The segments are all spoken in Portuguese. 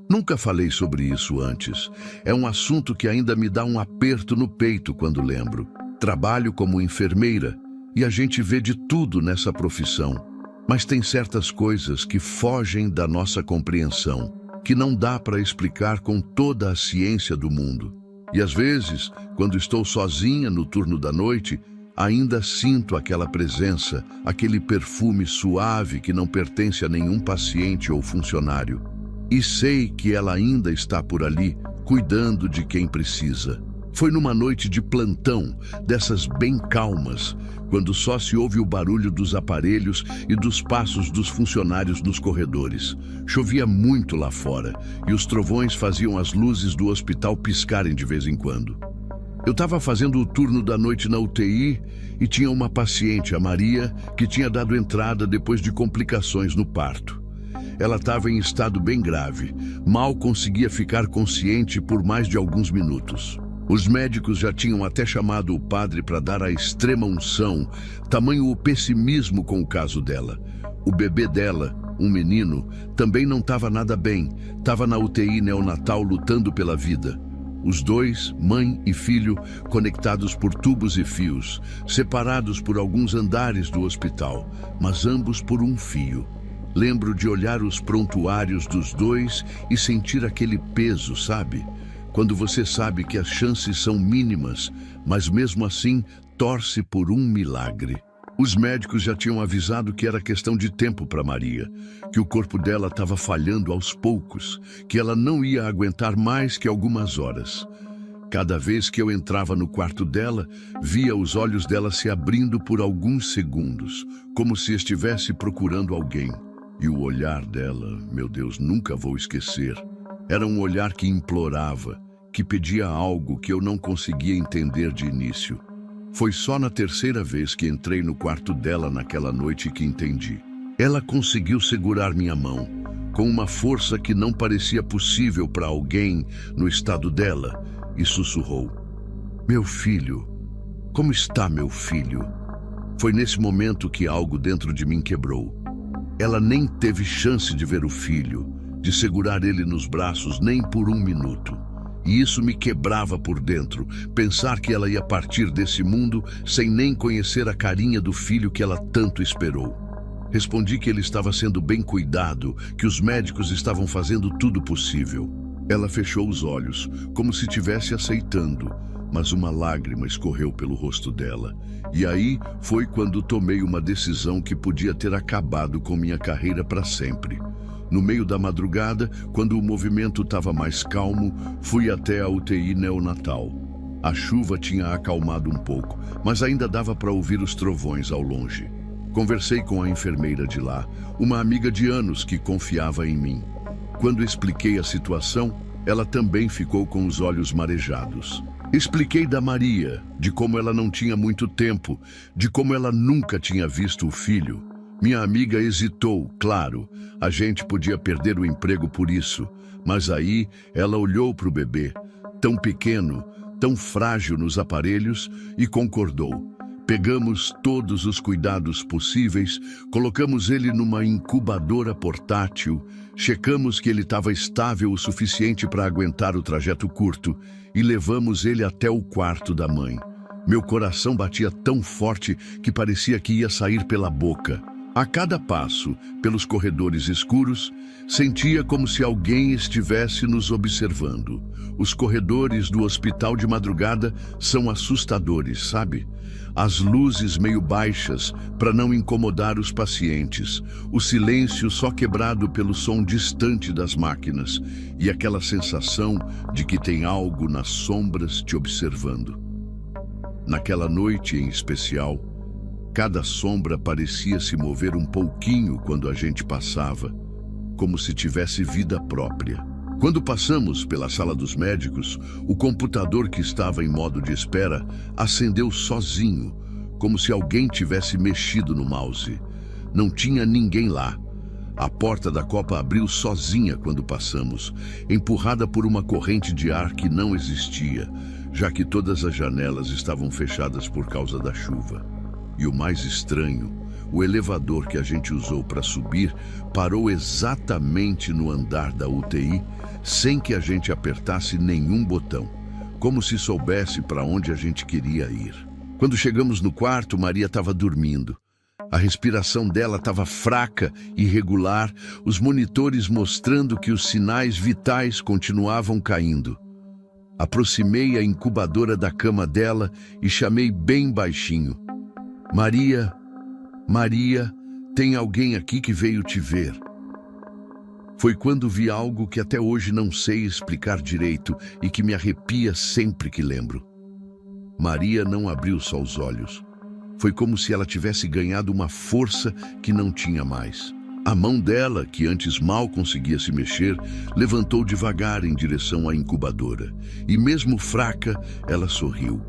Nunca falei sobre isso antes. É um assunto que ainda me dá um aperto no peito quando lembro. Trabalho como enfermeira e a gente vê de tudo nessa profissão. Mas tem certas coisas que fogem da nossa compreensão, que não dá para explicar com toda a ciência do mundo. E às vezes, quando estou sozinha no turno da noite, ainda sinto aquela presença, aquele perfume suave que não pertence a nenhum paciente ou funcionário. E sei que ela ainda está por ali, cuidando de quem precisa. Foi numa noite de plantão, dessas bem calmas, quando só se ouve o barulho dos aparelhos e dos passos dos funcionários nos corredores. Chovia muito lá fora e os trovões faziam as luzes do hospital piscarem de vez em quando. Eu estava fazendo o turno da noite na UTI e tinha uma paciente, a Maria, que tinha dado entrada depois de complicações no parto. Ela estava em estado bem grave, mal conseguia ficar consciente por mais de alguns minutos. Os médicos já tinham até chamado o padre para dar a extrema unção, tamanho o pessimismo com o caso dela. O bebê dela, um menino, também não estava nada bem, estava na UTI neonatal lutando pela vida. Os dois, mãe e filho, conectados por tubos e fios, separados por alguns andares do hospital, mas ambos por um fio. Lembro de olhar os prontuários dos dois e sentir aquele peso, sabe? Quando você sabe que as chances são mínimas, mas mesmo assim torce por um milagre. Os médicos já tinham avisado que era questão de tempo para Maria, que o corpo dela estava falhando aos poucos, que ela não ia aguentar mais que algumas horas. Cada vez que eu entrava no quarto dela, via os olhos dela se abrindo por alguns segundos, como se estivesse procurando alguém. E o olhar dela, meu Deus, nunca vou esquecer. Era um olhar que implorava, que pedia algo que eu não conseguia entender de início. Foi só na terceira vez que entrei no quarto dela naquela noite que entendi. Ela conseguiu segurar minha mão, com uma força que não parecia possível para alguém no estado dela, e sussurrou: "Meu filho, como está meu filho?" Foi nesse momento que algo dentro de mim quebrou. Ela nem teve chance de ver o filho, de segurar ele nos braços nem por um minuto. E isso me quebrava por dentro, pensar que ela ia partir desse mundo sem nem conhecer a carinha do filho que ela tanto esperou. Respondi que ele estava sendo bem cuidado, que os médicos estavam fazendo tudo possível. Ela fechou os olhos, como se estivesse aceitando, mas uma lágrima escorreu pelo rosto dela. E aí foi quando tomei uma decisão que podia ter acabado com minha carreira para sempre. No meio da madrugada, quando o movimento estava mais calmo, fui até a UTI neonatal. A chuva tinha acalmado um pouco, mas ainda dava para ouvir os trovões ao longe. Conversei com a enfermeira de lá, uma amiga de anos que confiava em mim. Quando expliquei a situação, ela também ficou com os olhos marejados. Expliquei da Maria, de como ela não tinha muito tempo, de como ela nunca tinha visto o filho. Minha amiga hesitou, claro, a gente podia perder o emprego por isso, mas aí ela olhou para o bebê, tão pequeno, tão frágil nos aparelhos, e concordou. Pegamos todos os cuidados possíveis, colocamos ele numa incubadora portátil, checamos que ele estava estável o suficiente para aguentar o trajeto curto e levamos ele até o quarto da mãe. Meu coração batia tão forte que parecia que ia sair pela boca. A cada passo, pelos corredores escuros, sentia como se alguém estivesse nos observando. Os corredores do hospital de madrugada são assustadores, sabe? As luzes meio baixas para não incomodar os pacientes, o silêncio só quebrado pelo som distante das máquinas e aquela sensação de que tem algo nas sombras te observando. Naquela noite em especial, cada sombra parecia se mover um pouquinho quando a gente passava, como se tivesse vida própria. Quando passamos pela sala dos médicos, o computador que estava em modo de espera acendeu sozinho, como se alguém tivesse mexido no mouse. Não tinha ninguém lá. A porta da copa abriu sozinha quando passamos, empurrada por uma corrente de ar que não existia. já que todas as janelas estavam fechadas por causa da chuva. E o mais estranho, o elevador que a gente usou para subir parou exatamente no andar da UTI, sem que a gente apertasse nenhum botão, como se soubesse para onde a gente queria ir. Quando chegamos no quarto, Maria estava dormindo. A respiração dela estava fraca, irregular, os monitores mostrando que os sinais vitais continuavam caindo. Aproximei a incubadora da cama dela e chamei bem baixinho. Maria, Maria, tem alguém aqui que veio te ver. Foi quando vi algo que até hoje não sei explicar direito e que me arrepia sempre que lembro. Maria não abriu só os olhos. Foi como se ela tivesse ganhado uma força que não tinha mais. A mão dela, que antes mal conseguia se mexer, levantou devagar em direção à incubadora. E mesmo fraca, ela sorriu.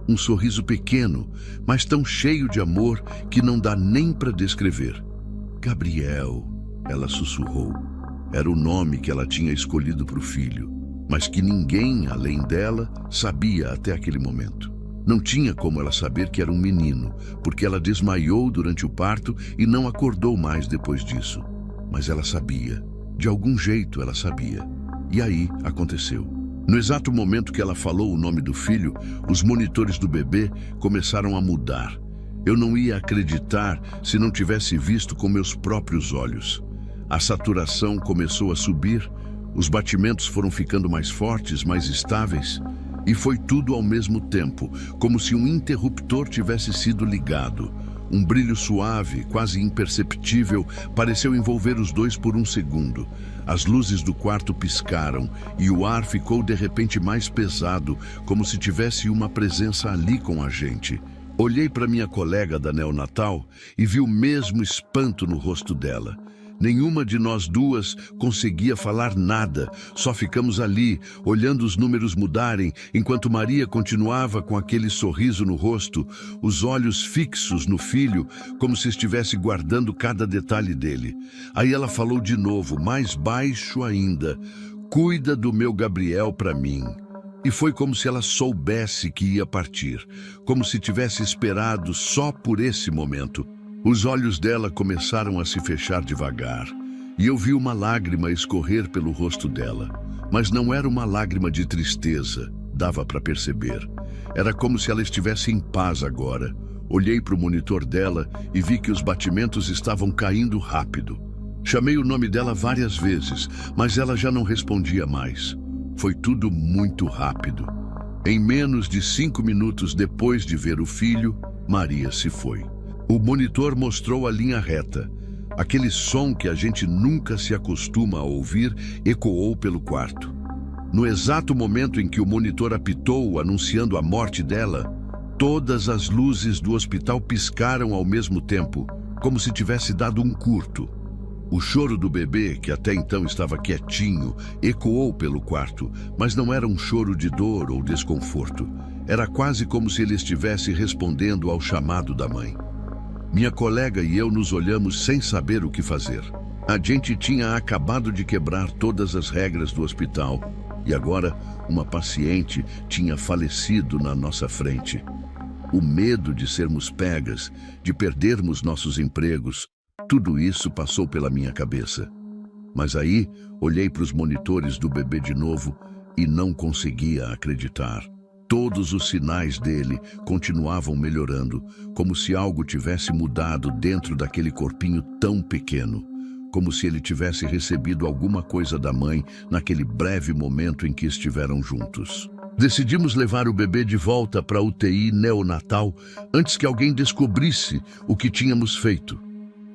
Um sorriso pequeno, mas tão cheio de amor que não dá nem para descrever. Gabriel, ela sussurrou. Era o nome que ela tinha escolhido para o filho, mas que ninguém, além dela, sabia até aquele momento. Não tinha como ela saber que era um menino, porque ela desmaiou durante o parto e não acordou mais depois disso. Mas ela sabia. De algum jeito ela sabia. E aí aconteceu. No exato momento que ela falou o nome do filho, os monitores do bebê começaram a mudar. Eu não ia acreditar se não tivesse visto com meus próprios olhos. A saturação começou a subir, os batimentos foram ficando mais fortes, mais estáveis. E foi tudo ao mesmo tempo, como se um interruptor tivesse sido ligado. Um brilho suave, quase imperceptível, pareceu envolver os dois por um segundo. As luzes do quarto piscaram e o ar ficou de repente mais pesado, como se tivesse uma presença ali com a gente. Olhei para minha colega da neonatal e vi o mesmo espanto no rosto dela. Nenhuma de nós duas conseguia falar nada, só ficamos ali, olhando os números mudarem, enquanto Maria continuava com aquele sorriso no rosto, os olhos fixos no filho, como se estivesse guardando cada detalhe dele. Aí ela falou de novo, mais baixo ainda, "Cuida do meu Gabriel para mim." E foi como se ela soubesse que ia partir, como se tivesse esperado só por esse momento. Os olhos dela começaram a se fechar devagar, e eu vi uma lágrima escorrer pelo rosto dela. Mas não era uma lágrima de tristeza, dava para perceber. Era como se ela estivesse em paz agora. Olhei para o monitor dela e vi que os batimentos estavam caindo rápido. Chamei o nome dela várias vezes, mas ela já não respondia mais. Foi tudo muito rápido. Em menos de 5 minutos depois de ver o filho, Maria se foi. O monitor mostrou a linha reta. Aquele som que a gente nunca se acostuma a ouvir ecoou pelo quarto. No exato momento em que o monitor apitou, anunciando a morte dela, todas as luzes do hospital piscaram ao mesmo tempo, como se tivesse dado um curto. O choro do bebê, que até então estava quietinho, ecoou pelo quarto, mas não era um choro de dor ou desconforto. Era quase como se ele estivesse respondendo ao chamado da mãe. Minha colega e eu nos olhamos sem saber o que fazer. A gente tinha acabado de quebrar todas as regras do hospital e agora uma paciente tinha falecido na nossa frente. O medo de sermos pegas, de perdermos nossos empregos, tudo isso passou pela minha cabeça. Mas aí olhei para os monitores do bebê de novo e não conseguia acreditar. Todos os sinais dele continuavam melhorando, como se algo tivesse mudado dentro daquele corpinho tão pequeno, como se ele tivesse recebido alguma coisa da mãe naquele breve momento em que estiveram juntos. Decidimos levar o bebê de volta para a UTI neonatal antes que alguém descobrisse o que tínhamos feito.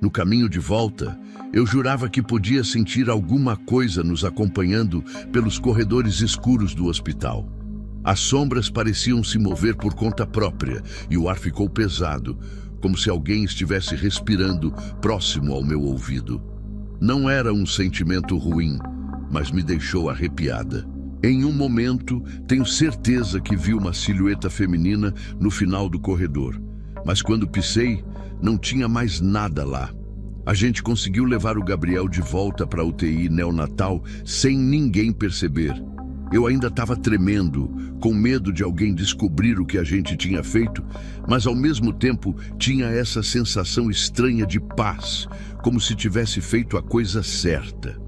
No caminho de volta, eu jurava que podia sentir alguma coisa nos acompanhando pelos corredores escuros do hospital. As sombras pareciam se mover por conta própria e o ar ficou pesado, como se alguém estivesse respirando próximo ao meu ouvido. Não era um sentimento ruim, mas me deixou arrepiada. Em um momento, tenho certeza que vi uma silhueta feminina no final do corredor, mas quando pisei, não tinha mais nada lá. A gente conseguiu levar o Gabriel de volta para a UTI neonatal sem ninguém perceber. Eu ainda estava tremendo, com medo de alguém descobrir o que a gente tinha feito, mas ao mesmo tempo tinha essa sensação estranha de paz, como se tivesse feito a coisa certa.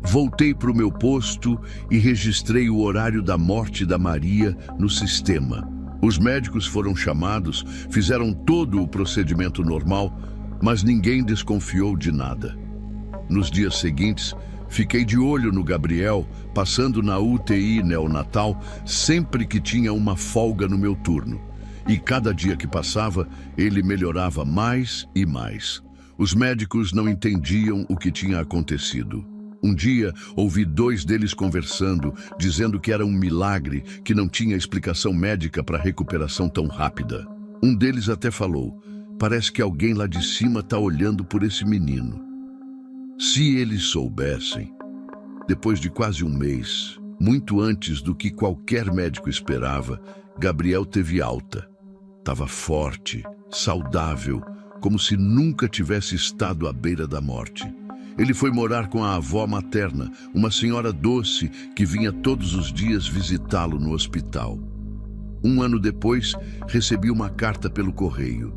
Voltei para o meu posto e registrei o horário da morte da Maria no sistema. Os médicos foram chamados, fizeram todo o procedimento normal, mas ninguém desconfiou de nada. Nos dias seguintes, fiquei de olho no Gabriel, passando na UTI neonatal sempre que tinha uma folga no meu turno. E cada dia que passava, ele melhorava mais e mais. Os médicos não entendiam o que tinha acontecido. Um dia, ouvi 2 deles conversando, dizendo que era um milagre, que não tinha explicação médica para a recuperação tão rápida. Um deles até falou: parece que alguém lá de cima está olhando por esse menino. Se eles soubessem, depois de quase um mês, muito antes do que qualquer médico esperava, Gabriel teve alta. Estava forte, saudável, como se nunca tivesse estado à beira da morte. Ele foi morar com a avó materna, uma senhora doce que vinha todos os dias visitá-lo no hospital. 1 ano depois, recebi uma carta pelo correio.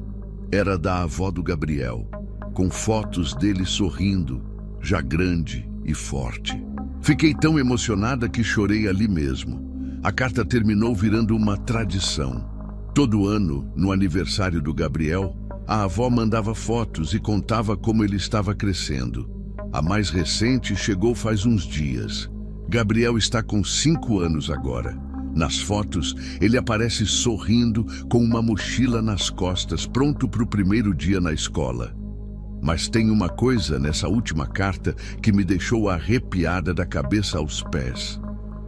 Era da avó do Gabriel, com fotos dele sorrindo, já grande e forte. Fiquei tão emocionada que chorei ali mesmo. A carta terminou virando uma tradição. Todo ano, no aniversário do Gabriel, a avó mandava fotos e contava como ele estava crescendo. A mais recente chegou faz uns dias. Gabriel está com 5 anos agora. Nas fotos, ele aparece sorrindo com uma mochila nas costas, pronto para o primeiro dia na escola. Mas tem uma coisa nessa última carta que me deixou arrepiada da cabeça aos pés.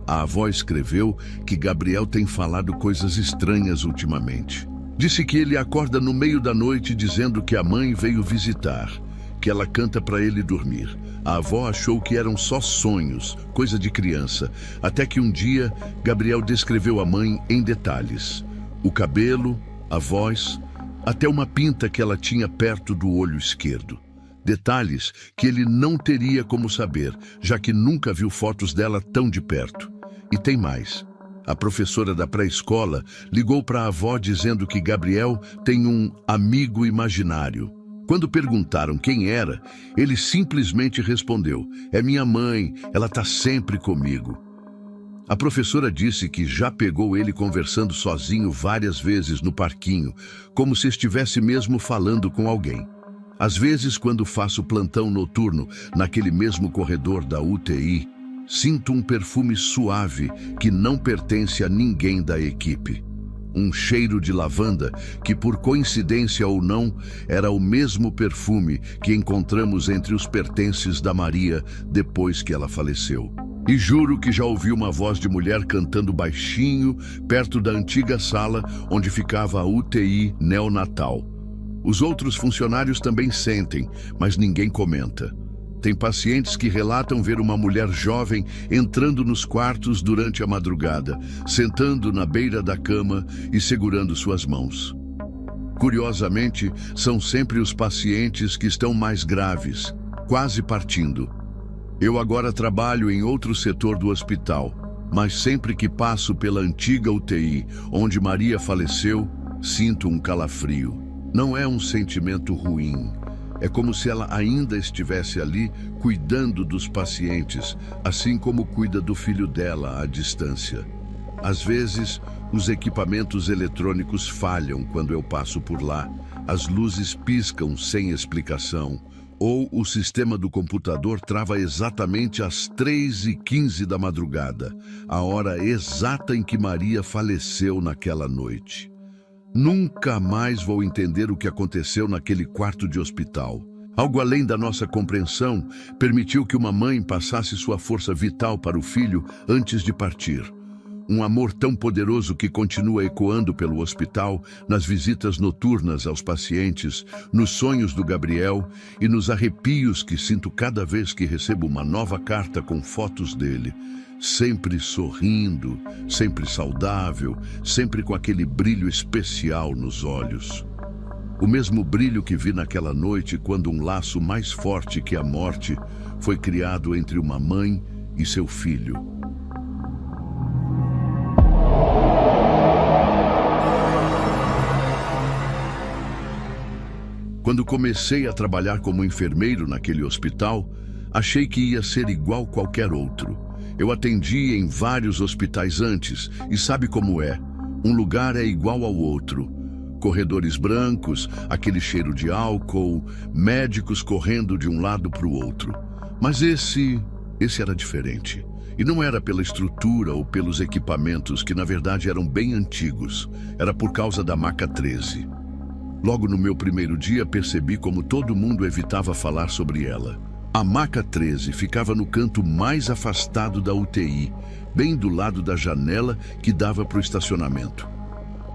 A avó escreveu que Gabriel tem falado coisas estranhas ultimamente. Disse que ele acorda no meio da noite dizendo que a mãe veio visitar, que ela canta para ele dormir. A avó achou que eram só sonhos, coisa de criança, até que um dia Gabriel descreveu a mãe em detalhes. O cabelo, a voz, até uma pinta que ela tinha perto do olho esquerdo. Detalhes que ele não teria como saber, já que nunca viu fotos dela tão de perto. E tem mais. A professora da pré-escola ligou para a avó dizendo que Gabriel tem um amigo imaginário. Quando perguntaram quem era, ele simplesmente respondeu: é minha mãe, ela está sempre comigo. A professora disse que já pegou ele conversando sozinho várias vezes no parquinho, como se estivesse mesmo falando com alguém. Às vezes, quando faço plantão noturno, naquele mesmo corredor da UTI, sinto um perfume suave que não pertence a ninguém da equipe. Um cheiro de lavanda que, por coincidência ou não, era o mesmo perfume que encontramos entre os pertences da Maria depois que ela faleceu. E juro que já ouvi uma voz de mulher cantando baixinho perto da antiga sala onde ficava a UTI neonatal. Os outros funcionários também sentem, mas ninguém comenta. Tem pacientes que relatam ver uma mulher jovem entrando nos quartos durante a madrugada, sentando na beira da cama e segurando suas mãos. Curiosamente, são sempre os pacientes que estão mais graves, quase partindo. Eu agora trabalho em outro setor do hospital, mas sempre que passo pela antiga UTI, onde Maria faleceu, sinto um calafrio. Não é um sentimento ruim. É como se ela ainda estivesse ali cuidando dos pacientes, assim como cuida do filho dela à distância. Às vezes, os equipamentos eletrônicos falham quando eu passo por lá, as luzes piscam sem explicação, ou o sistema do computador trava exatamente às 3h15 da madrugada, a hora exata em que Maria faleceu naquela noite. Nunca mais vou entender o que aconteceu naquele quarto de hospital. Algo além da nossa compreensão permitiu que uma mãe passasse sua força vital para o filho antes de partir. Um amor tão poderoso que continua ecoando pelo hospital, nas visitas noturnas aos pacientes, nos sonhos do Gabriel e nos arrepios que sinto cada vez que recebo uma nova carta com fotos dele. Sempre sorrindo, sempre saudável, sempre com aquele brilho especial nos olhos. O mesmo brilho que vi naquela noite quando um laço mais forte que a morte foi criado entre uma mãe e seu filho. Quando comecei a trabalhar como enfermeiro naquele hospital, achei que ia ser igual qualquer outro. Eu atendi em vários hospitais antes, e sabe como é? Um lugar é igual ao outro. Corredores brancos, aquele cheiro de álcool, médicos correndo de um lado para o outro. Mas esse era diferente. E não era pela estrutura ou pelos equipamentos, que na verdade eram bem antigos. Era por causa da maca 13. Logo no meu primeiro dia percebi como todo mundo evitava falar sobre ela. A maca 13 ficava no canto mais afastado da UTI, bem do lado da janela que dava para o estacionamento.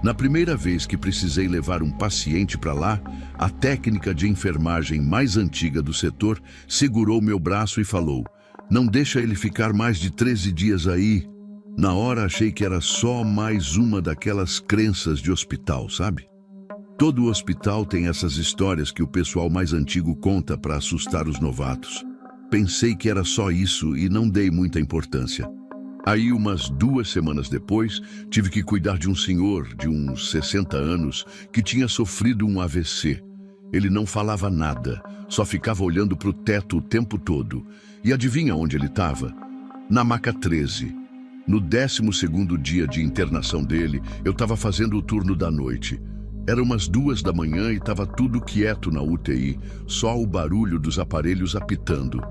Na primeira vez que precisei levar um paciente para lá, a técnica de enfermagem mais antiga do setor segurou meu braço e falou: "Não deixa ele ficar mais de 13 dias aí." Na hora achei que era só mais uma daquelas crenças de hospital, sabe? Todo hospital tem essas histórias que o pessoal mais antigo conta para assustar os novatos. Pensei que era só isso e não dei muita importância. Aí, umas 2 semanas depois, tive que cuidar de um senhor de uns 60 anos que tinha sofrido um AVC. Ele não falava nada, só ficava olhando para o teto o tempo todo. E adivinha onde ele estava? Na maca 13. No 12º dia de internação dele, eu estava fazendo o turno da noite. Era umas 2 da manhã e estava tudo quieto na UTI, só o barulho dos aparelhos apitando.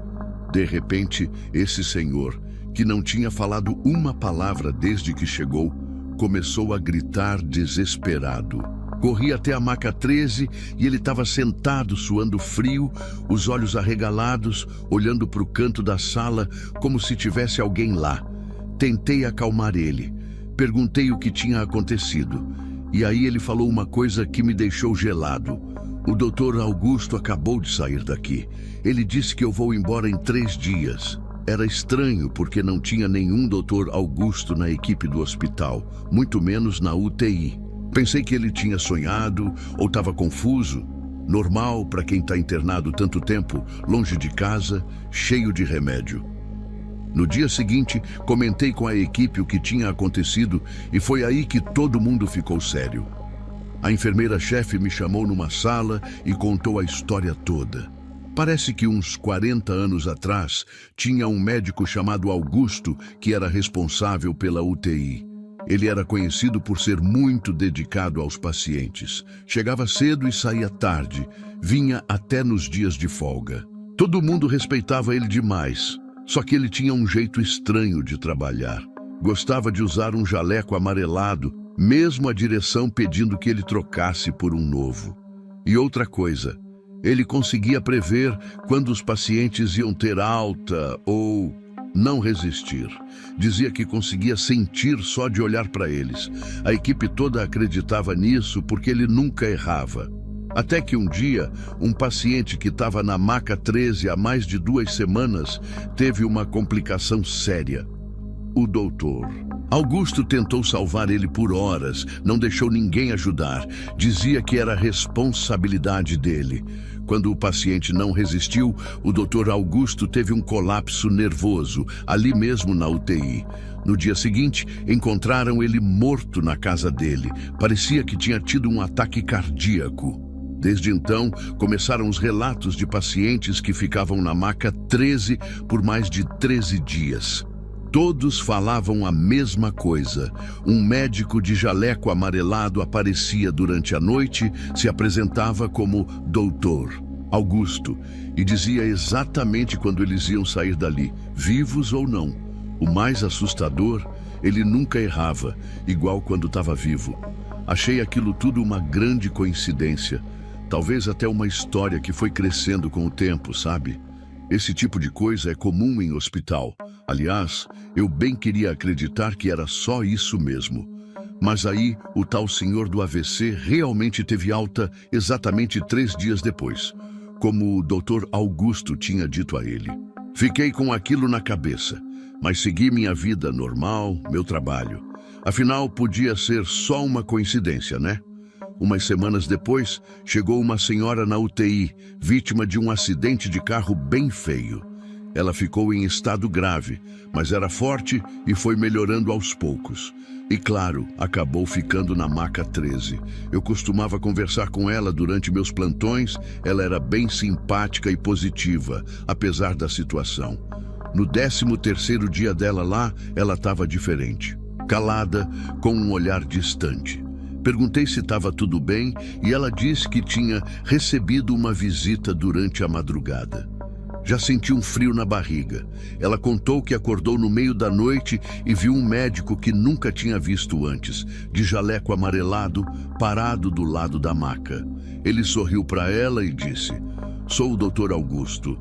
De repente, esse senhor, que não tinha falado uma palavra desde que chegou, começou a gritar desesperado. Corri até a maca 13 e ele estava sentado, suando frio, os olhos arregalados, olhando para o canto da sala como se tivesse alguém lá. Tentei acalmar ele. Perguntei o que tinha acontecido. E aí ele falou uma coisa que me deixou gelado. O Dr. Augusto acabou de sair daqui. Ele disse que eu vou embora em 3 dias. Era estranho porque não tinha nenhum Dr. Augusto na equipe do hospital, muito menos na UTI. Pensei que ele tinha sonhado ou estava confuso. Normal para quem está internado tanto tempo, longe de casa, cheio de remédio. No dia seguinte, comentei com a equipe o que tinha acontecido e foi aí que todo mundo ficou sério. A enfermeira-chefe me chamou numa sala e contou a história toda. Parece que uns 40 anos atrás, tinha um médico chamado Augusto que era responsável pela UTI. Ele era conhecido por ser muito dedicado aos pacientes. Chegava cedo e saía tarde, vinha até nos dias de folga. Todo mundo respeitava ele demais, só que ele tinha um jeito estranho de trabalhar. Gostava de usar um jaleco amarelado, mesmo a direção pedindo que ele trocasse por um novo. E outra coisa, ele conseguia prever quando os pacientes iam ter alta ou não resistir. Dizia que conseguia sentir só de olhar para eles. A equipe toda acreditava nisso porque ele nunca errava. Até que um dia, um paciente que estava na maca 13 há mais de 2 semanas teve uma complicação séria. O doutor Augusto tentou salvar ele por horas, não deixou ninguém ajudar. Dizia que era responsabilidade dele. Quando o paciente não resistiu, o Dr. Augusto teve um colapso nervoso, ali mesmo na UTI. No dia seguinte, encontraram ele morto na casa dele. Parecia que tinha tido um ataque cardíaco. Desde então, começaram os relatos de pacientes que ficavam na maca 13 por mais de 13 dias. Todos falavam a mesma coisa. Um médico de jaleco amarelado aparecia durante a noite, se apresentava como Doutor Augusto e dizia exatamente quando eles iam sair dali, vivos ou não. O mais assustador, ele nunca errava, igual quando estava vivo. Achei aquilo tudo uma grande coincidência, talvez até uma história que foi crescendo com o tempo, sabe? Esse tipo de coisa é comum em hospital. Aliás, eu bem queria acreditar que era só isso mesmo. Mas aí, o tal senhor do AVC realmente teve alta exatamente 3 dias depois, como o Dr. Augusto tinha dito a ele. Fiquei com aquilo na cabeça, mas segui minha vida normal, meu trabalho. Afinal, podia ser só uma coincidência, né? Umas semanas depois, chegou uma senhora na UTI, vítima de um acidente de carro bem feio. Ela ficou em estado grave, mas era forte e foi melhorando aos poucos. E claro, acabou ficando na maca 13. Eu costumava conversar com ela durante meus plantões, ela era bem simpática e positiva, apesar da situação. No 13º dia dela lá, ela estava diferente. Calada, com um olhar distante. Perguntei se estava tudo bem e ela disse que tinha recebido uma visita durante a madrugada. Já senti um frio na barriga. Ela contou que acordou no meio da noite e viu um médico que nunca tinha visto antes, de jaleco amarelado, parado do lado da maca. Ele sorriu para ela e disse: "Sou o Dr. Augusto.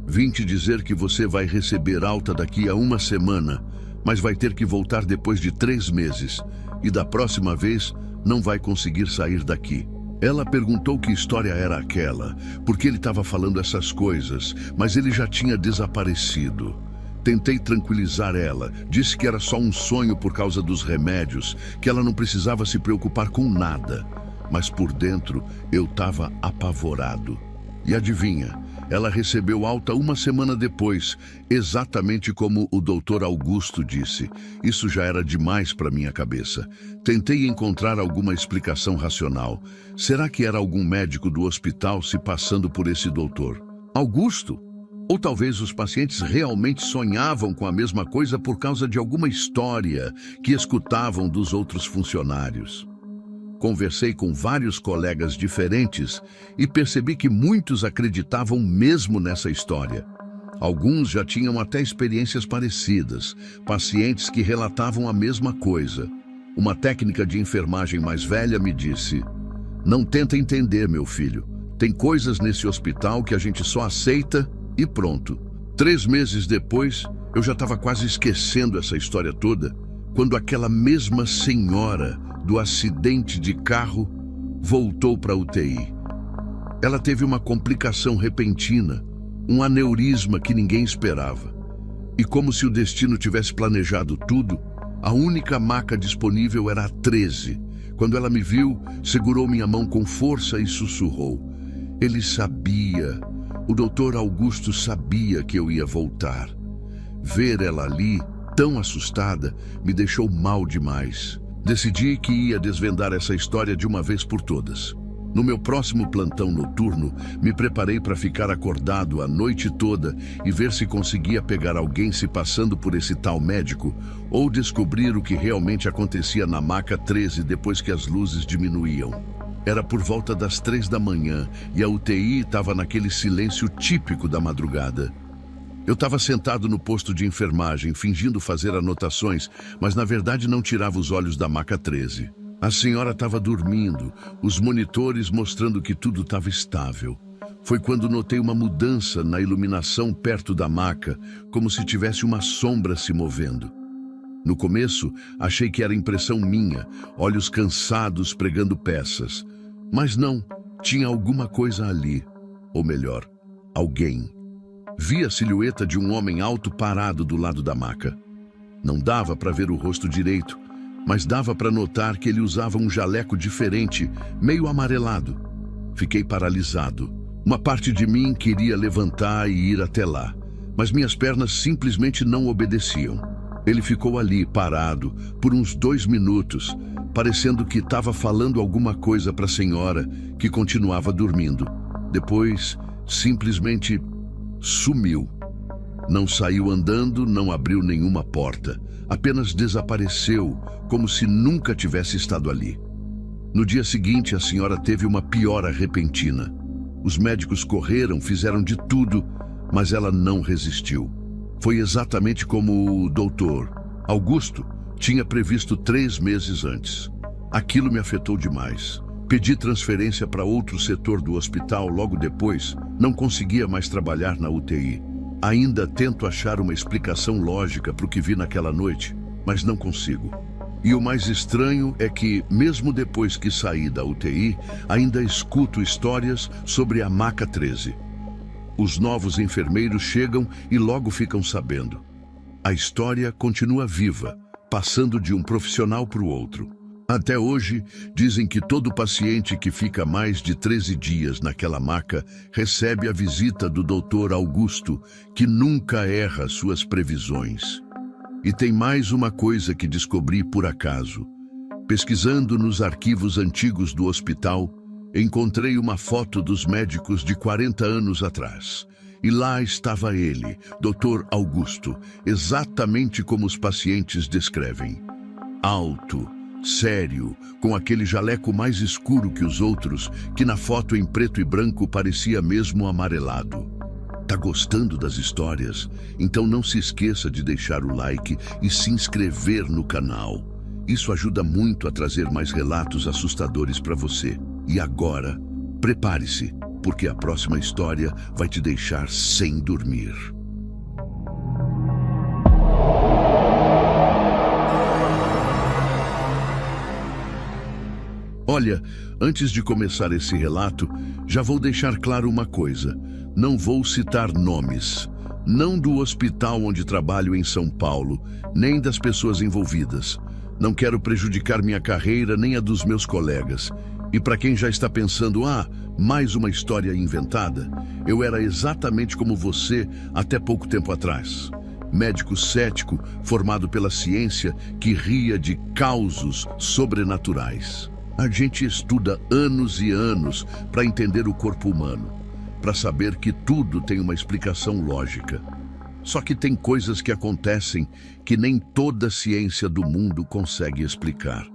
Vim te dizer que você vai receber alta daqui a uma semana, mas vai ter que voltar depois de 3 meses. E da próxima vez, não vai conseguir sair daqui." Ela perguntou que história era aquela, porque ele estava falando essas coisas, mas ele já tinha desaparecido. Tentei tranquilizar ela, disse que era só um sonho por causa dos remédios, que ela não precisava se preocupar com nada. Mas por dentro, eu estava apavorado. E adivinha, ela recebeu alta uma semana depois, exatamente como o Dr. Augusto disse. Isso já era demais para minha cabeça. Tentei encontrar alguma explicação racional. Será que era algum médico do hospital se passando por esse doutor Augusto? Ou talvez os pacientes realmente sonhavam com a mesma coisa por causa de alguma história que escutavam dos outros funcionários. Conversei com vários colegas diferentes e percebi que muitos acreditavam mesmo nessa história. Alguns já tinham até experiências parecidas, pacientes que relatavam a mesma coisa. Uma técnica de enfermagem mais velha me disse: "Não tenta entender, meu filho. Tem coisas nesse hospital que a gente só aceita e pronto." 3 meses depois, eu já estava quase esquecendo essa história toda, quando aquela mesma senhora do acidente de carro voltou para a UTI. Ela teve uma complicação repentina, um aneurisma que ninguém esperava. E como se o destino tivesse planejado tudo, a única maca disponível era a 13. Quando ela me viu, segurou minha mão com força e sussurrou: "Ele sabia, o Dr. Augusto sabia que eu ia voltar." Ver ela ali, tão assustada, me deixou mal demais. Decidi que ia desvendar essa história de uma vez por todas. No meu próximo plantão noturno, me preparei para ficar acordado a noite toda e ver se conseguia pegar alguém se passando por esse tal médico ou descobrir o que realmente acontecia na maca 13 depois que as luzes diminuíam. Era por volta das 3 da manhã e a UTI estava naquele silêncio típico da madrugada. Eu estava sentado no posto de enfermagem, fingindo fazer anotações, mas na verdade não tirava os olhos da maca 13. A senhora estava dormindo, os monitores mostrando que tudo estava estável. Foi quando notei uma mudança na iluminação perto da maca, como se tivesse uma sombra se movendo. No começo, achei que era impressão minha, olhos cansados pregando peças. Mas não, tinha alguma coisa ali. Ou melhor, alguém. Vi a silhueta de um homem alto parado do lado da maca. Não dava para ver o rosto direito, mas dava para notar que ele usava um jaleco diferente, meio amarelado. Fiquei paralisado. Uma parte de mim queria levantar e ir até lá, mas minhas pernas simplesmente não obedeciam. Ele ficou ali, parado, por uns 2 minutos, parecendo que estava falando alguma coisa para a senhora, que continuava dormindo. Depois, simplesmente sumiu. Não saiu andando, não abriu nenhuma porta. Apenas desapareceu, como se nunca tivesse estado ali. No dia seguinte, a senhora teve uma piora repentina. Os médicos correram, fizeram de tudo, mas ela não resistiu. Foi exatamente como o Dr. Augusto tinha previsto 3 meses antes. Aquilo me afetou demais. Pedi transferência para outro setor do hospital logo depois. Não conseguia mais trabalhar na UTI. Ainda tento achar uma explicação lógica para o que vi naquela noite, mas não consigo. E o mais estranho é que, mesmo depois que saí da UTI, ainda escuto histórias sobre a maca 13. Os novos enfermeiros chegam e logo ficam sabendo. A história continua viva, passando de um profissional para o outro. Até hoje, dizem que todo paciente que fica mais de 13 dias naquela maca recebe a visita do Dr. Augusto, que nunca erra suas previsões. E tem mais uma coisa que descobri por acaso. Pesquisando nos arquivos antigos do hospital, encontrei uma foto dos médicos de 40 anos atrás. E lá estava ele, Dr. Augusto, exatamente como os pacientes descrevem. Alto, sério, com aquele jaleco mais escuro que os outros, que na foto em preto e branco parecia mesmo amarelado. Tá gostando das histórias? Então não se esqueça de deixar o like e se inscrever no canal. Isso ajuda muito a trazer mais relatos assustadores para você. E agora, prepare-se, porque a próxima história vai te deixar sem dormir. Olha, antes de começar esse relato, já vou deixar claro uma coisa. Não vou citar nomes, não do hospital onde trabalho em São Paulo, nem das pessoas envolvidas. Não quero prejudicar minha carreira nem a dos meus colegas. E para quem já está pensando, mais uma história inventada, eu era exatamente como você até pouco tempo atrás. Médico cético, formado pela ciência, que ria de causos sobrenaturais. A gente estuda anos e anos para entender o corpo humano, para saber que tudo tem uma explicação lógica. Só que tem coisas que acontecem que nem toda a ciência do mundo consegue explicar.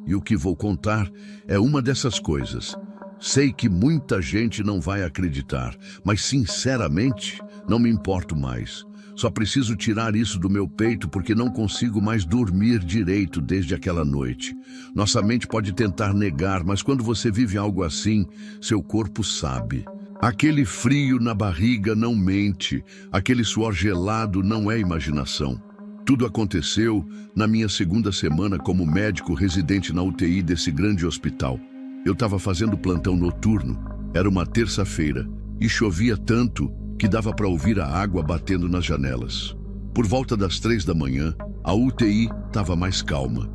E o que vou contar é uma dessas coisas. Sei que muita gente não vai acreditar, mas sinceramente não me importo mais. Só preciso tirar isso do meu peito porque não consigo mais dormir direito desde aquela noite. Nossa mente pode tentar negar, mas quando você vive algo assim, seu corpo sabe. Aquele frio na barriga não mente, aquele suor gelado não é imaginação. Tudo aconteceu na minha segunda semana como médico residente na UTI desse grande hospital. Eu estava fazendo plantão noturno, era uma terça-feira, e chovia tanto que dava para ouvir a água batendo nas janelas. Por volta das 3 da manhã, a UTI estava mais calma.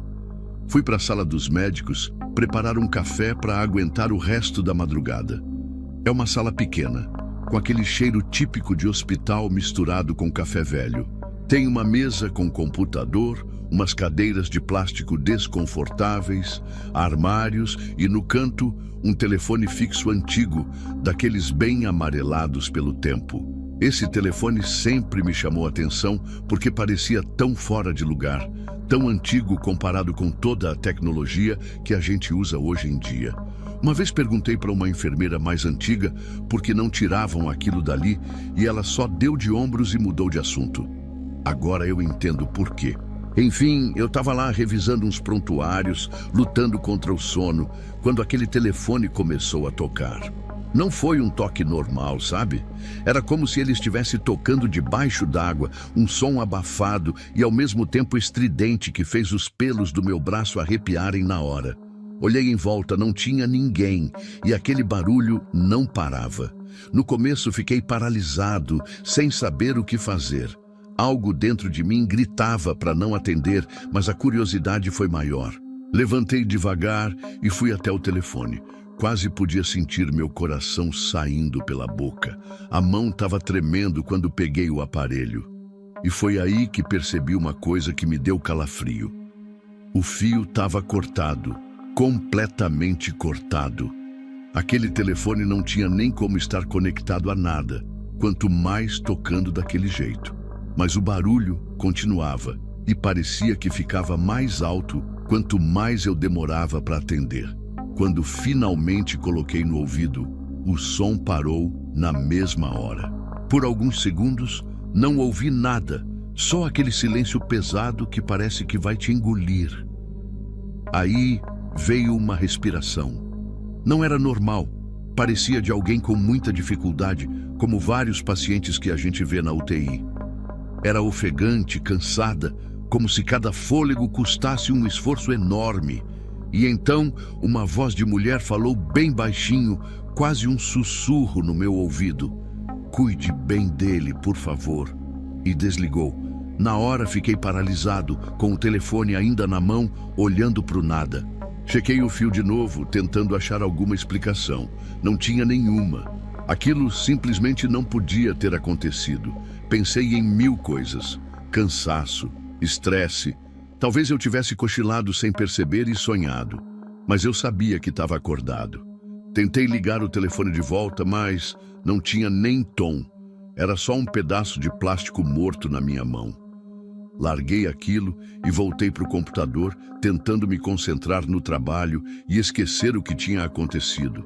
Fui para a sala dos médicos preparar um café para aguentar o resto da madrugada. É uma sala pequena, com aquele cheiro típico de hospital misturado com café velho. Tem uma mesa com computador, umas cadeiras de plástico desconfortáveis, armários e no canto um telefone fixo antigo, daqueles bem amarelados pelo tempo. Esse telefone sempre me chamou a atenção porque parecia tão fora de lugar, tão antigo comparado com toda a tecnologia que a gente usa hoje em dia. Uma vez perguntei para uma enfermeira mais antiga por que não tiravam aquilo dali e ela só deu de ombros e mudou de assunto. Agora eu entendo por quê. Enfim, eu estava lá revisando uns prontuários, lutando contra o sono, quando aquele telefone começou a tocar. Não foi um toque normal, sabe? Era como se ele estivesse tocando debaixo d'água, um som abafado e ao mesmo tempo estridente que fez os pelos do meu braço arrepiarem na hora. Olhei em volta, não tinha ninguém e aquele barulho não parava. No começo fiquei paralisado, sem saber o que fazer. Algo dentro de mim gritava para não atender, mas a curiosidade foi maior. Levantei devagar e fui até o telefone. Quase podia sentir meu coração saindo pela boca. A mão estava tremendo quando peguei o aparelho. E foi aí que percebi uma coisa que me deu calafrio. O fio estava cortado, completamente cortado. Aquele telefone não tinha nem como estar conectado a nada, quanto mais tocando daquele jeito. Mas o barulho continuava e parecia que ficava mais alto quanto mais eu demorava para atender. Quando finalmente coloquei no ouvido, o som parou na mesma hora. Por alguns segundos, não ouvi nada, só aquele silêncio pesado que parece que vai te engolir. Aí veio uma respiração. Não era normal, parecia de alguém com muita dificuldade, como vários pacientes que a gente vê na UTI. Era ofegante, cansada, como se cada fôlego custasse um esforço enorme. E então, uma voz de mulher falou bem baixinho, quase um sussurro no meu ouvido. "Cuide bem dele, por favor." E desligou. Na hora fiquei paralisado, com o telefone ainda na mão, olhando para o nada. Chequei o fio de novo, tentando achar alguma explicação. Não tinha nenhuma. Aquilo simplesmente não podia ter acontecido. Pensei em 1000 coisas. Cansaço, estresse. Talvez eu tivesse cochilado sem perceber e sonhado, mas eu sabia que estava acordado. Tentei ligar o telefone de volta, mas não tinha nem tom. Era só um pedaço de plástico morto na minha mão. Larguei aquilo e voltei para o computador, tentando me concentrar no trabalho e esquecer o que tinha acontecido,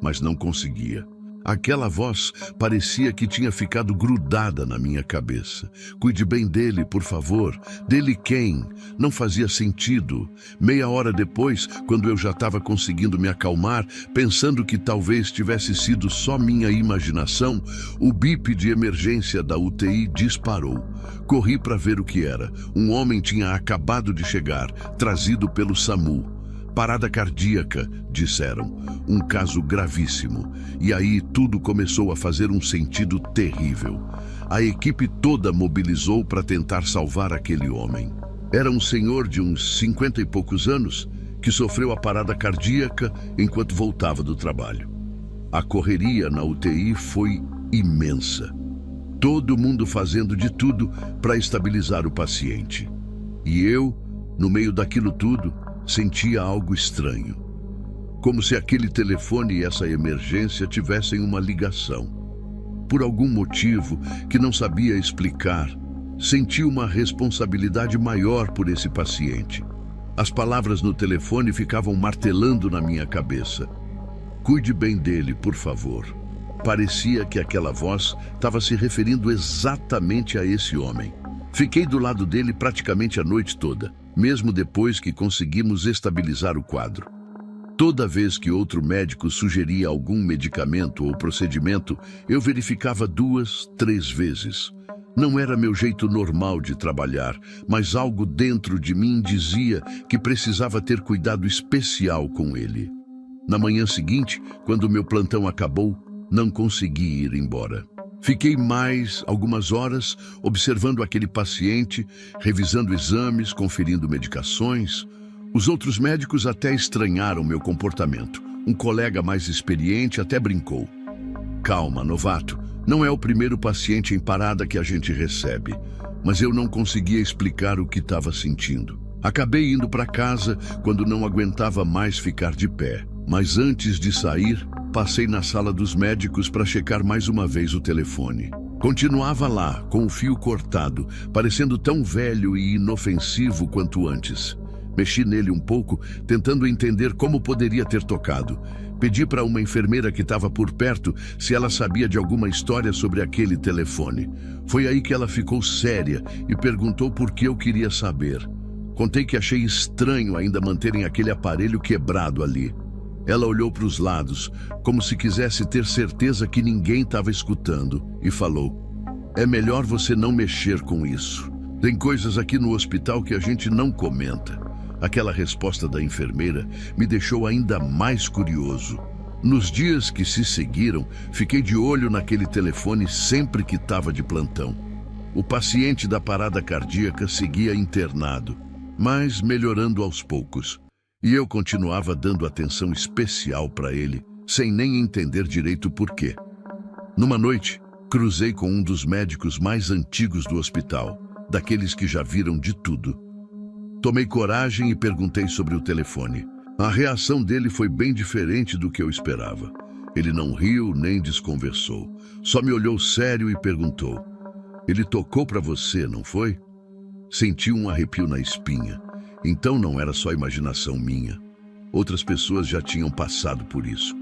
mas não conseguia. Aquela voz parecia que tinha ficado grudada na minha cabeça. Cuide bem dele, por favor. Dele quem? Não fazia sentido. Meia hora depois, quando eu já estava conseguindo me acalmar, pensando que talvez tivesse sido só minha imaginação, o bip de emergência da UTI disparou. Corri para ver o que era. Um homem tinha acabado de chegar, trazido pelo SAMU. Parada cardíaca, disseram. Um caso gravíssimo. E aí tudo começou a fazer um sentido terrível. A equipe toda mobilizou para tentar salvar aquele homem. Era um senhor de uns 50 e poucos anos que sofreu a parada cardíaca enquanto voltava do trabalho. A correria na UTI foi imensa. Todo mundo fazendo de tudo para estabilizar o paciente. E eu, no meio daquilo tudo, sentia algo estranho. Como se aquele telefone e essa emergência tivessem uma ligação. Por algum motivo que não sabia explicar, senti uma responsabilidade maior por esse paciente. As palavras no telefone ficavam martelando na minha cabeça. Cuide bem dele, por favor. Parecia que aquela voz estava se referindo exatamente a esse homem. Fiquei do lado dele praticamente a noite toda, mesmo depois que conseguimos estabilizar o quadro. Toda vez que outro médico sugeria algum medicamento ou procedimento, eu verificava 2, 3 vezes. Não era meu jeito normal de trabalhar, mas algo dentro de mim dizia que precisava ter cuidado especial com ele. Na manhã seguinte, quando meu plantão acabou, não consegui ir embora. Fiquei mais algumas horas observando aquele paciente, revisando exames, conferindo medicações. Os outros médicos até estranharam meu comportamento. Um colega mais experiente até brincou. Calma, novato, não é o primeiro paciente em parada que a gente recebe. Mas eu não conseguia explicar o que estava sentindo. Acabei indo para casa quando não aguentava mais ficar de pé. Mas antes de sair, passei na sala dos médicos para checar mais uma vez o telefone. Continuava lá, com o fio cortado, parecendo tão velho e inofensivo quanto antes. Mexi nele um pouco, tentando entender como poderia ter tocado. Pedi para uma enfermeira que estava por perto se ela sabia de alguma história sobre aquele telefone. Foi aí que ela ficou séria e perguntou por que eu queria saber. Contei que achei estranho ainda manterem aquele aparelho quebrado ali. Ela olhou para os lados, como se quisesse ter certeza que ninguém estava escutando, e falou: "É melhor você não mexer com isso. Tem coisas aqui no hospital que a gente não comenta." Aquela resposta da enfermeira me deixou ainda mais curioso. Nos dias que se seguiram, fiquei de olho naquele telefone sempre que estava de plantão. O paciente da parada cardíaca seguia internado, mas melhorando aos poucos. E eu continuava dando atenção especial para ele, sem nem entender direito por quê. Numa noite, cruzei com um dos médicos mais antigos do hospital, daqueles que já viram de tudo. Tomei coragem e perguntei sobre o telefone. A reação dele foi bem diferente do que eu esperava. Ele não riu nem desconversou, só me olhou sério e perguntou: "Ele tocou para você, não foi?" Senti um arrepio na espinha. Então não era só imaginação minha. Outras pessoas já tinham passado por isso.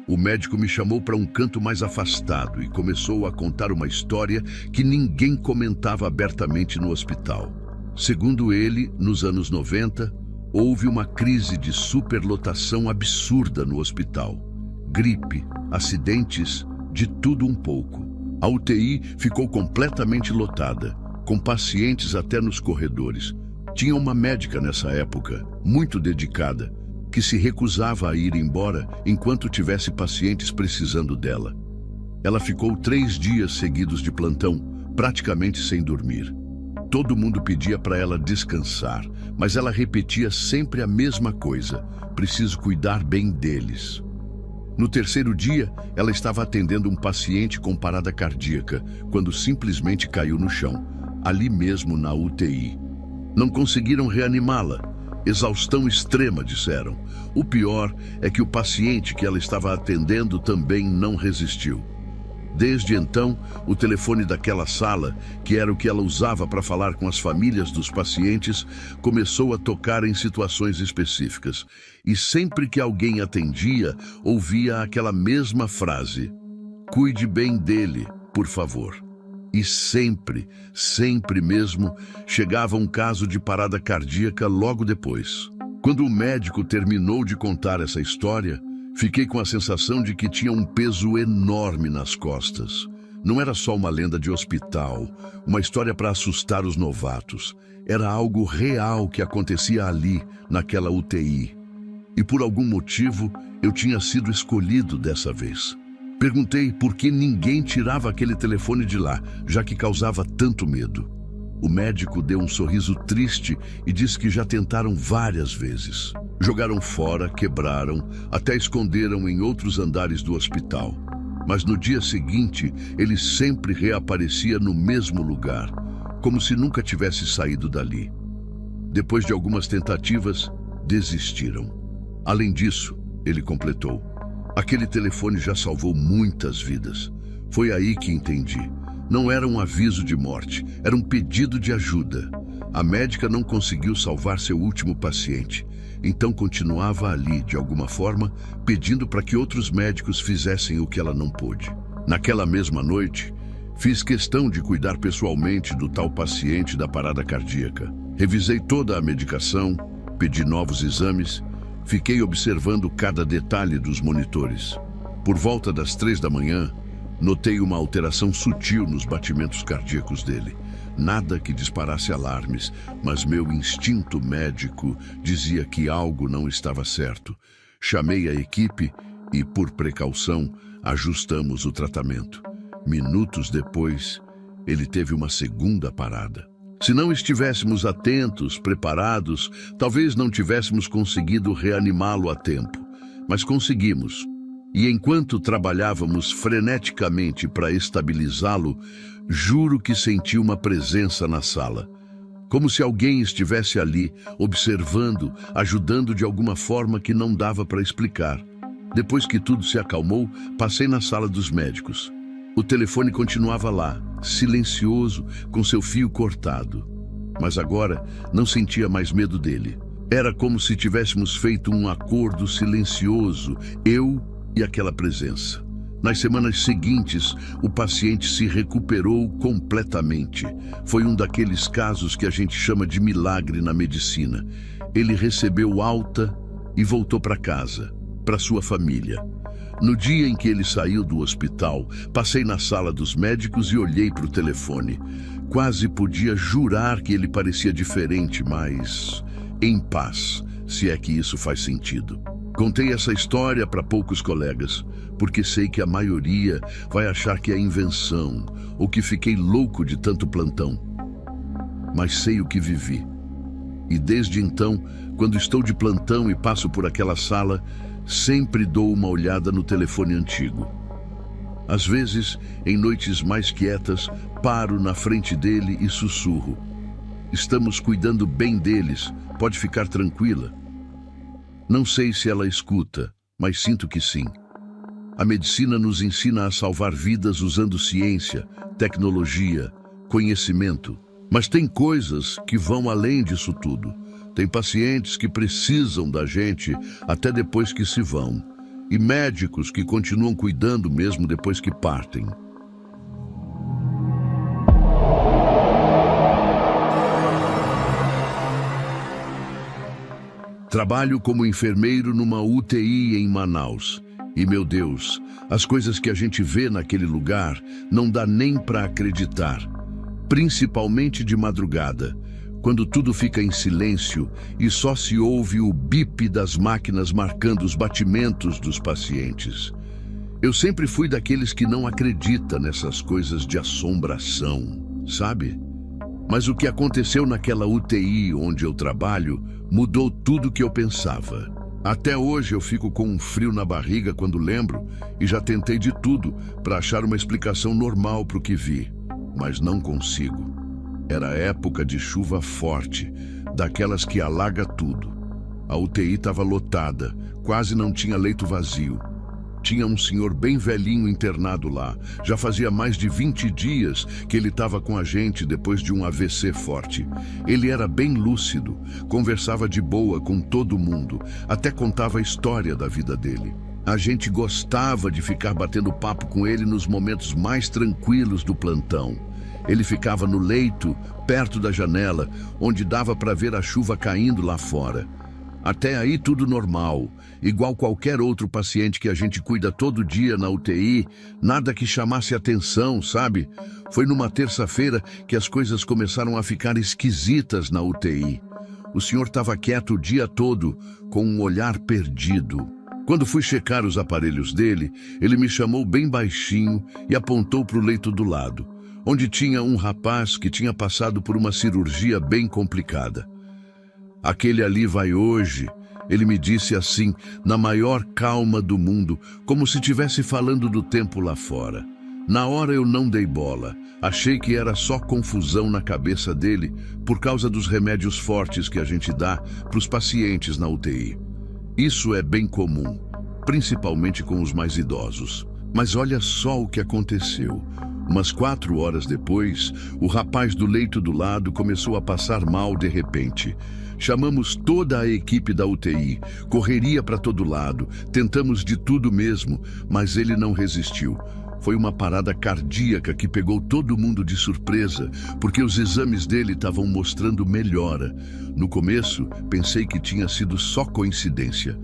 O médico me chamou para um canto mais afastado e começou a contar uma história que ninguém comentava abertamente no hospital. Segundo ele, nos anos 90, houve uma crise de superlotação absurda no hospital. Gripe, acidentes, de tudo um pouco. A UTI ficou completamente lotada, com pacientes até nos corredores. Tinha uma médica nessa época, muito dedicada, que se recusava a ir embora enquanto tivesse pacientes precisando dela. Ela ficou 3 dias seguidos de plantão, praticamente sem dormir. Todo mundo pedia para ela descansar, mas ela repetia sempre a mesma coisa: "Preciso cuidar bem deles." No 3º dia, ela estava atendendo um paciente com parada cardíaca, quando simplesmente caiu no chão, ali mesmo na UTI. Não conseguiram reanimá-la. Exaustão extrema, disseram. O pior é que o paciente que ela estava atendendo também não resistiu. Desde então, o telefone daquela sala, que era o que ela usava para falar com as famílias dos pacientes, começou a tocar em situações específicas. E sempre que alguém atendia, ouvia aquela mesma frase: "Cuide bem dele, por favor." E sempre, sempre mesmo, chegava um caso de parada cardíaca logo depois. Quando o médico terminou de contar essa história, fiquei com a sensação de que tinha um peso enorme nas costas. Não era só uma lenda de hospital, uma história para assustar os novatos. Era algo real que acontecia ali, naquela UTI. E por algum motivo, eu tinha sido escolhido dessa vez. Perguntei por que ninguém tirava aquele telefone de lá, já que causava tanto medo. O médico deu um sorriso triste e disse que já tentaram várias vezes. Jogaram fora, quebraram, até esconderam em outros andares do hospital. Mas no dia seguinte, ele sempre reaparecia no mesmo lugar, como se nunca tivesse saído dali. Depois de algumas tentativas, desistiram. Além disso, ele completou: aquele telefone já salvou muitas vidas. Foi aí que entendi. Não era um aviso de morte, era um pedido de ajuda. A médica não conseguiu salvar seu último paciente, então continuava ali, de alguma forma, pedindo para que outros médicos fizessem o que ela não pôde. Naquela mesma noite, fiz questão de cuidar pessoalmente do tal paciente da parada cardíaca. Revisei toda a medicação, pedi novos exames, fiquei observando cada detalhe dos monitores. Por volta das 3 da manhã, notei uma alteração sutil nos batimentos cardíacos dele. Nada que disparasse alarmes, mas meu instinto médico dizia que algo não estava certo. Chamei a equipe e, por precaução, ajustamos o tratamento. Minutos depois, ele teve uma segunda parada. Se não estivéssemos atentos, preparados, talvez não tivéssemos conseguido reanimá-lo a tempo. Mas conseguimos. E enquanto trabalhávamos freneticamente para estabilizá-lo, juro que senti uma presença na sala. Como se alguém estivesse ali, observando, ajudando de alguma forma que não dava para explicar. Depois que tudo se acalmou, passei na sala dos médicos. O telefone continuava lá, silencioso, com seu fio cortado. Mas agora não sentia mais medo dele. Era como se tivéssemos feito um acordo silencioso, eu e aquela presença. Nas semanas seguintes, o paciente se recuperou completamente. Foi um daqueles casos que a gente chama de milagre na medicina. Ele recebeu alta e voltou para casa, para sua família. No dia em que ele saiu do hospital, passei na sala dos médicos e olhei para o telefone. Quase podia jurar que ele parecia diferente, mas em paz, se é que isso faz sentido. Contei essa história para poucos colegas, porque sei que a maioria vai achar que é invenção ou que fiquei louco de tanto plantão. Mas sei o que vivi. E desde então, quando estou de plantão e passo por aquela sala, sempre dou uma olhada no telefone antigo. Às vezes, em noites mais quietas, paro na frente dele e sussurro: "Estamos cuidando bem deles, pode ficar tranquila." Não sei se ela escuta, mas sinto que sim. A medicina nos ensina a salvar vidas usando ciência, tecnologia, conhecimento. Mas tem coisas que vão além disso tudo. Tem pacientes que precisam da gente até depois que se vão. E médicos que continuam cuidando mesmo depois que partem. Trabalho como enfermeiro numa UTI em Manaus. E, meu Deus, as coisas que a gente vê naquele lugar não dá nem para acreditar. Principalmente de madrugada, quando tudo fica em silêncio e só se ouve o bip das máquinas marcando os batimentos dos pacientes. Eu sempre fui daqueles que não acredita nessas coisas de assombração, sabe? Mas o que aconteceu naquela UTI onde eu trabalho mudou tudo o que eu pensava. Até hoje eu fico com um frio na barriga quando lembro e já tentei de tudo para achar uma explicação normal para o que vi, mas não consigo. Era época de chuva forte, daquelas que alaga tudo. A UTI estava lotada, quase não tinha leito vazio. Tinha um senhor bem velhinho internado lá. Já fazia mais de 20 dias que ele estava com a gente depois de um AVC forte. Ele era bem lúcido, conversava de boa com todo mundo, até contava a história da vida dele. A gente gostava de ficar batendo papo com ele nos momentos mais tranquilos do plantão. Ele ficava no leito, perto da janela, onde dava para ver a chuva caindo lá fora. Até aí tudo normal, igual qualquer outro paciente que a gente cuida todo dia na UTI, nada que chamasse atenção, sabe? Foi numa terça-feira que as coisas começaram a ficar esquisitas na UTI. O senhor estava quieto o dia todo, com um olhar perdido. Quando fui checar os aparelhos dele, ele me chamou bem baixinho e apontou para o leito do lado, onde tinha um rapaz que tinha passado por uma cirurgia bem complicada. Aquele ali vai hoje, ele me disse assim, na maior calma do mundo, como se estivesse falando do tempo lá fora. Na hora eu não dei bola, achei que era só confusão na cabeça dele por causa dos remédios fortes que a gente dá para os pacientes na UTI. Isso é bem comum, principalmente com os mais idosos. Mas olha só o que aconteceu. Umas 4 horas depois, o rapaz do leito do lado começou a passar mal de repente. Chamamos toda a equipe da UTI, correria para todo lado, tentamos de tudo mesmo, mas ele não resistiu. Foi uma parada cardíaca que pegou todo mundo de surpresa, porque os exames dele estavam mostrando melhora. No começo, pensei que tinha sido só coincidência.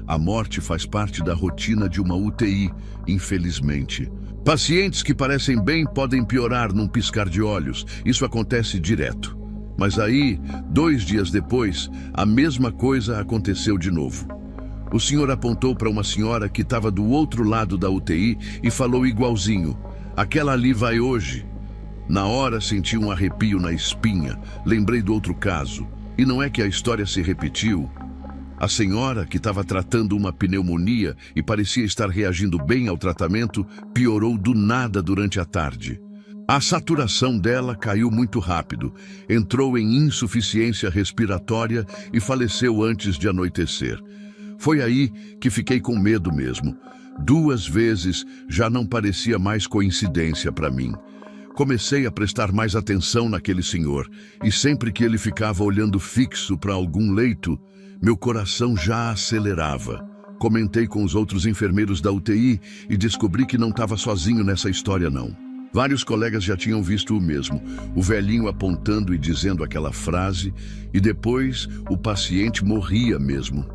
A morte faz parte da rotina de uma UTI, infelizmente. Pacientes que parecem bem podem piorar num piscar de olhos. Isso acontece direto. Mas aí, 2 dias depois, a mesma coisa aconteceu de novo. O senhor apontou para uma senhora que estava do outro lado da UTI e falou igualzinho. Aquela ali vai hoje. Na hora senti um arrepio na espinha, lembrei do outro caso. E não é que a história se repetiu. A senhora, que estava tratando uma pneumonia e parecia estar reagindo bem ao tratamento, piorou do nada durante a tarde. A saturação dela caiu muito rápido, entrou em insuficiência respiratória e faleceu antes de anoitecer. Foi aí que fiquei com medo mesmo. 2 vezes já não parecia mais coincidência para mim. Comecei a prestar mais atenção naquele senhor, e sempre que ele ficava olhando fixo para algum leito, meu coração já acelerava. Comentei com os outros enfermeiros da UTI e descobri que não estava sozinho nessa história não. Vários colegas já tinham visto o mesmo, o velhinho apontando e dizendo aquela frase, e depois o paciente morria mesmo.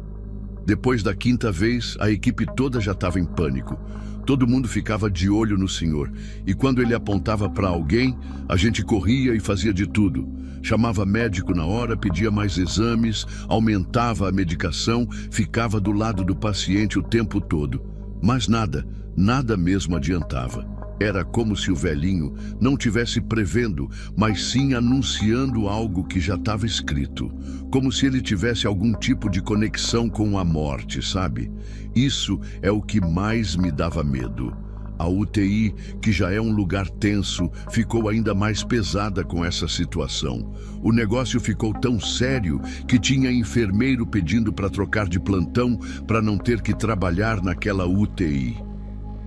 Depois da 5ª vez, a equipe toda já estava em pânico. Todo mundo ficava de olho no senhor, e quando ele apontava para alguém, a gente corria e fazia de tudo. Chamava médico na hora, pedia mais exames, aumentava a medicação, ficava do lado do paciente o tempo todo. Mas nada mesmo adiantava. Era como se o velhinho não tivesse prevendo, mas sim anunciando algo que já estava escrito. Como se ele tivesse algum tipo de conexão com a morte, sabe? Isso é o que mais me dava medo. A UTI, que já é um lugar tenso, ficou ainda mais pesada com essa situação. O negócio ficou tão sério que tinha enfermeiro pedindo para trocar de plantão para não ter que trabalhar naquela UTI.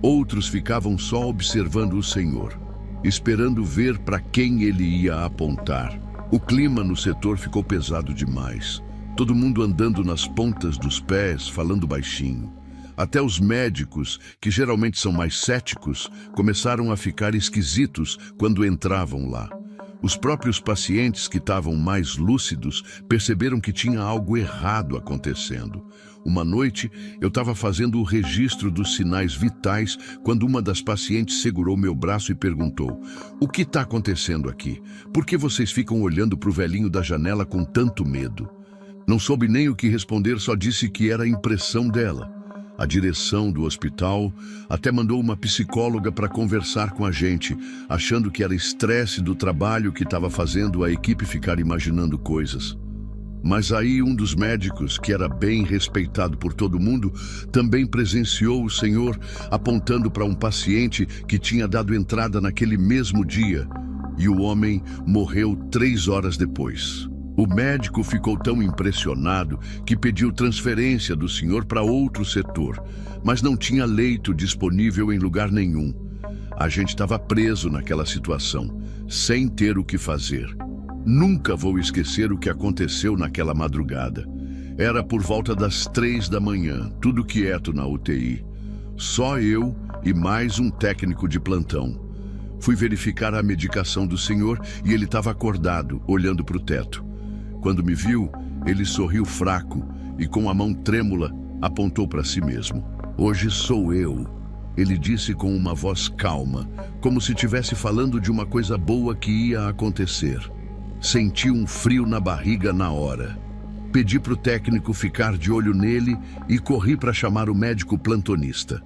Outros ficavam só observando o senhor, esperando ver para quem ele ia apontar. O clima no setor ficou pesado demais. Todo mundo andando nas pontas dos pés, falando baixinho. Até os médicos, que geralmente são mais céticos, começaram a ficar esquisitos quando entravam lá. Os próprios pacientes que estavam mais lúcidos perceberam que tinha algo errado acontecendo. Uma noite, eu estava fazendo o registro dos sinais vitais quando uma das pacientes segurou meu braço e perguntou: "O que está acontecendo aqui? Por que vocês ficam olhando para o velhinho da janela com tanto medo?" Não soube nem o que responder, só disse que era a impressão dela. A direção do hospital até mandou uma psicóloga para conversar com a gente, achando que era estresse do trabalho que estava fazendo a equipe ficar imaginando coisas. Mas aí um dos médicos, que era bem respeitado por todo mundo, também presenciou o senhor apontando para um paciente que tinha dado entrada naquele mesmo dia. e o homem morreu 3 horas depois. O médico ficou tão impressionado que pediu transferência do senhor para outro setor, mas não tinha leito disponível em lugar nenhum. A gente estava preso naquela situação, sem ter o que fazer. Nunca vou esquecer o que aconteceu naquela madrugada. Era por volta das 3 da manhã, tudo quieto na UTI. Só eu e mais um técnico de plantão. Fui verificar a medicação do senhor e ele estava acordado, olhando para o teto. Quando me viu, ele sorriu fraco e com a mão trêmula apontou para si mesmo. "Hoje sou eu", ele disse com uma voz calma, como se estivesse falando de uma coisa boa que ia acontecer. Senti um frio na barriga na hora. Pedi para o técnico ficar de olho nele e corri para chamar o médico plantonista.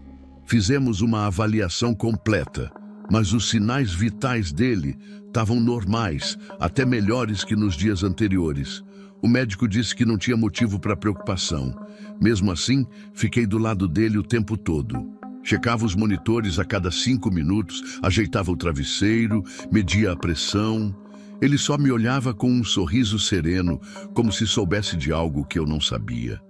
Fizemos uma avaliação completa, mas os sinais vitais dele estavam normais, até melhores que nos dias anteriores. O médico disse que não tinha motivo para preocupação. Mesmo assim, fiquei do lado dele o tempo todo. Checava os monitores a cada 5 minutos, ajeitava o travesseiro, media a pressão. Ele só me olhava com um sorriso sereno, como se soubesse de algo que eu não sabia.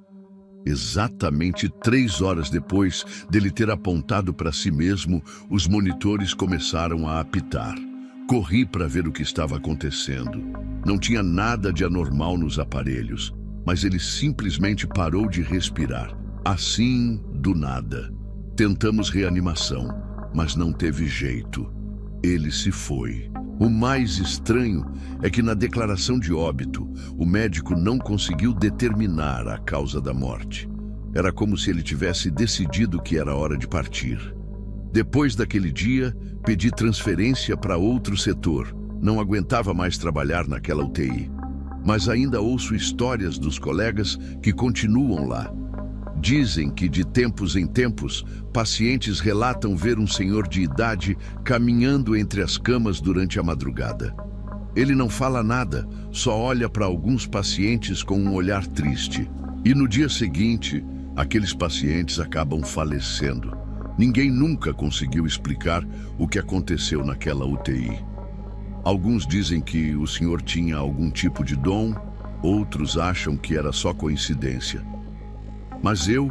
Exatamente 3 horas depois dele ter apontado para si mesmo, os monitores começaram a apitar. Corri para ver o que estava acontecendo. Não tinha nada de anormal nos aparelhos, mas ele simplesmente parou de respirar. Assim, do nada. Tentamos reanimação, mas não teve jeito. Ele se foi. O mais estranho é que na declaração de óbito, o médico não conseguiu determinar a causa da morte. Era como se ele tivesse decidido que era hora de partir. Depois daquele dia, pedi transferência para outro setor. Não aguentava mais trabalhar naquela UTI. Mas ainda ouço histórias dos colegas que continuam lá. Dizem que de tempos em tempos, pacientes relatam ver um senhor de idade caminhando entre as camas durante a madrugada. Ele não fala nada, só olha para alguns pacientes com um olhar triste. E no dia seguinte, aqueles pacientes acabam falecendo. Ninguém nunca conseguiu explicar o que aconteceu naquela UTI. Alguns dizem que o senhor tinha algum tipo de dom, outros acham que era só coincidência. Mas eu,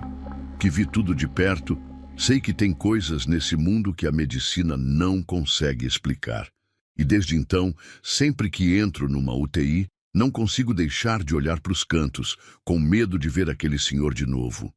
que vi tudo de perto, sei que tem coisas nesse mundo que a medicina não consegue explicar. E desde então, sempre que entro numa UTI, não consigo deixar de olhar para os cantos, com medo de ver aquele senhor de novo.